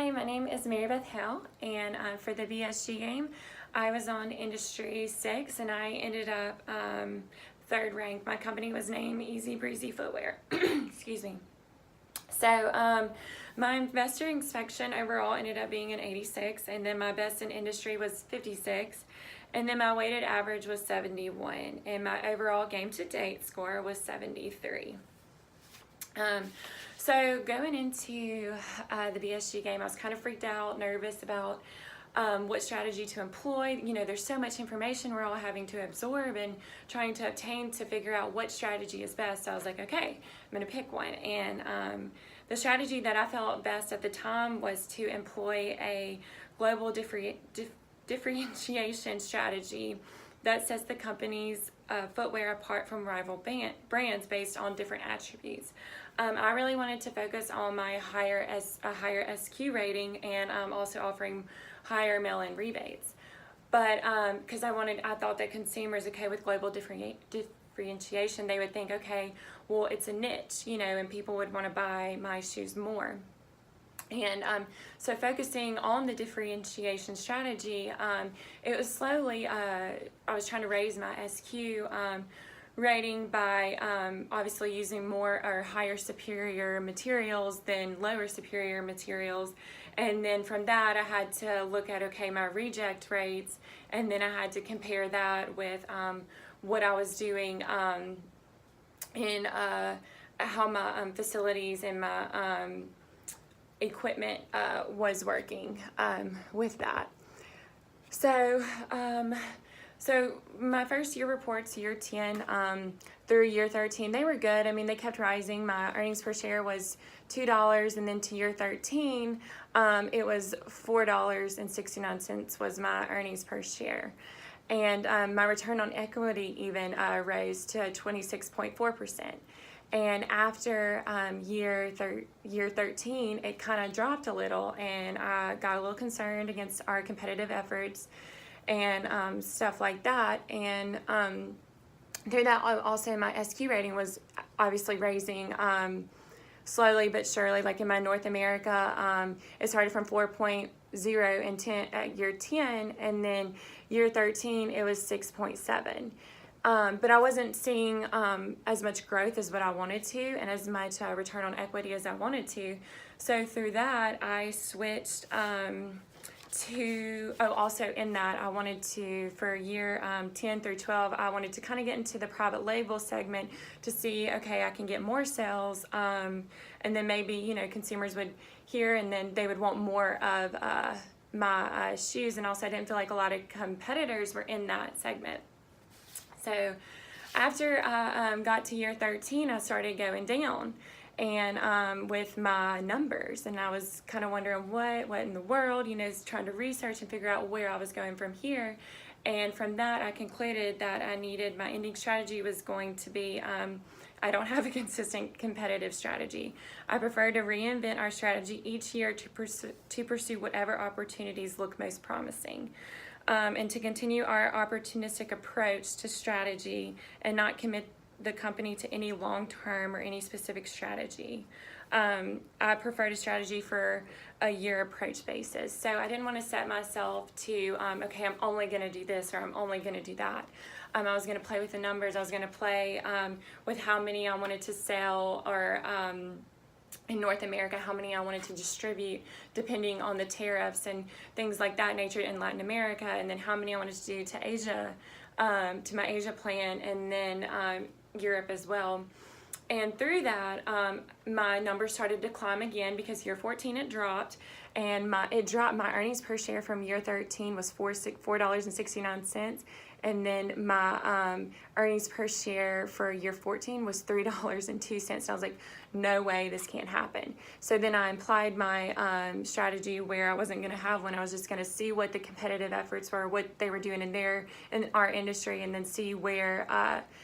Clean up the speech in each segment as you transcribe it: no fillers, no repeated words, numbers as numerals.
Hi, my name is Mary Beth Hale, and for the BSG game, I was on Industry 6, and I ended up third ranked. My company was named Easy Breezy Footwear. Excuse me. So my investor inspection overall ended up being an 86, and then my best in industry was 56, and then my weighted average was 71, and my overall game to date score was 73. So going into the BSG game, I was kind of freaked out, nervous about what strategy to employ. You know, there's so much information we're all having to absorb and trying to obtain to figure out what strategy is best. So I was like, okay, I'm going to pick one. And the strategy that I felt best at the time was to employ a global differentiation strategy that sets the company's footwear apart from rival brands based on different attributes. I really wanted to focus on my higher SQ rating and also offering higher mail-in rebates. But because I thought that consumers, okay, with global differentiation, they would think, okay, well, it's a niche, you know, and people would want to buy my shoes more. And so focusing on the differentiation strategy, it was slowly, I was trying to raise my SQ rating by obviously using more or higher superior materials than lower superior materials. And then from that, I had to look at, okay, my reject rates, and then I had to compare that with what I was doing in how my facilities and my equipment was working with that. So my first year reports, year 10 through year 13, they were good. I mean, they kept rising. My earnings per share was $2, and then to year 13, it was $4.69 was my earnings per share. And my return on equity even rose to 26.4%. And after year 13, it kind of dropped a little, and I got a little concerned against our competitive efforts and stuff like that. And through that, also my SQ rating was obviously raising slowly but surely. Like in my North America, it started from 4.0 in 10 at year 10, and then year 13 it was 6.7. But I wasn't seeing as much growth as what I wanted to, and as much return on equity as I wanted to. So through that, I switched also in that, I wanted to, for year 10 through 12, I wanted to kind of get into the private label segment to see, okay, I can get more sales, and then maybe, you know, consumers would hear, and then they would want more of my shoes. And also I didn't feel like a lot of competitors were in that segment. So after I got to year 13, I started going down and with my numbers, and I was kind of wondering what in the world, you know, trying to research and figure out where I was going from here. And from that, I concluded that I needed, my ending strategy was going to be, I don't have a consistent competitive strategy. I prefer to reinvent our strategy each year to pursue whatever opportunities look most promising. And to continue our opportunistic approach to strategy and not commit the company to any long-term or any specific strategy. I preferred a strategy for a year approach basis. So I didn't want to set myself to, okay, I'm only going to do this or I'm only going to do that. I was going to play with the numbers. I was going to play with how many I wanted to sell, or in North America, how many I wanted to distribute depending on the tariffs and things like that nature in Latin America, and then how many I wanted to do to Asia, to my Asia plan, and then Europe as well. And through that, my numbers started to climb again, because year 14 it dropped, and it dropped. My earnings per share from year 13 was $4.69, and then my earnings per share for year 14 was $3.02. And I was like, no way, this can't happen. So then I applied my strategy where I wasn't going to have one. I was just going to see what the competitive efforts were, what they were doing in our industry, and then see where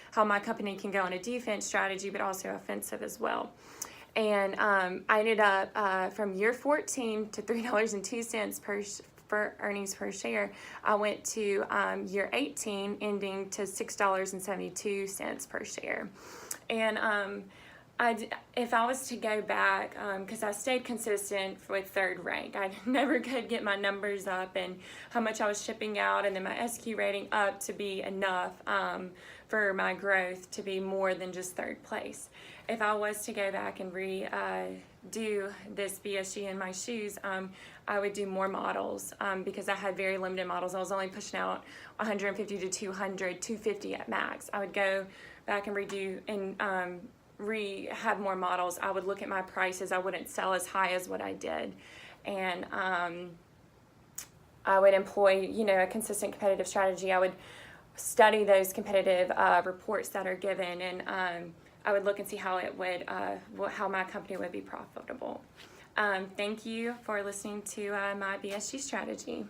how my company can go on a defense strategy, but also offensive as well. And I ended up from year 14 to $3.02 for earnings per share. I went to year 18 ending to $6.72 per share. And If I was to go back, because I stayed consistent with third rank, I never could get my numbers up and how much I was shipping out, and then my SQ rating up to be enough for my growth to be more than just third place. If I was to go back and do this BSG in my shoes, I would do more models because I had very limited models. I was only pushing out 150 to 200, 250 at max. I would go back and redo and have more models. I would look at my prices. I wouldn't sell as high as what I did, and I would employ, a consistent competitive strategy. I would study those competitive reports that are given, and I would look and see how it would, how my company would be profitable. Thank you for listening to my BSG strategy.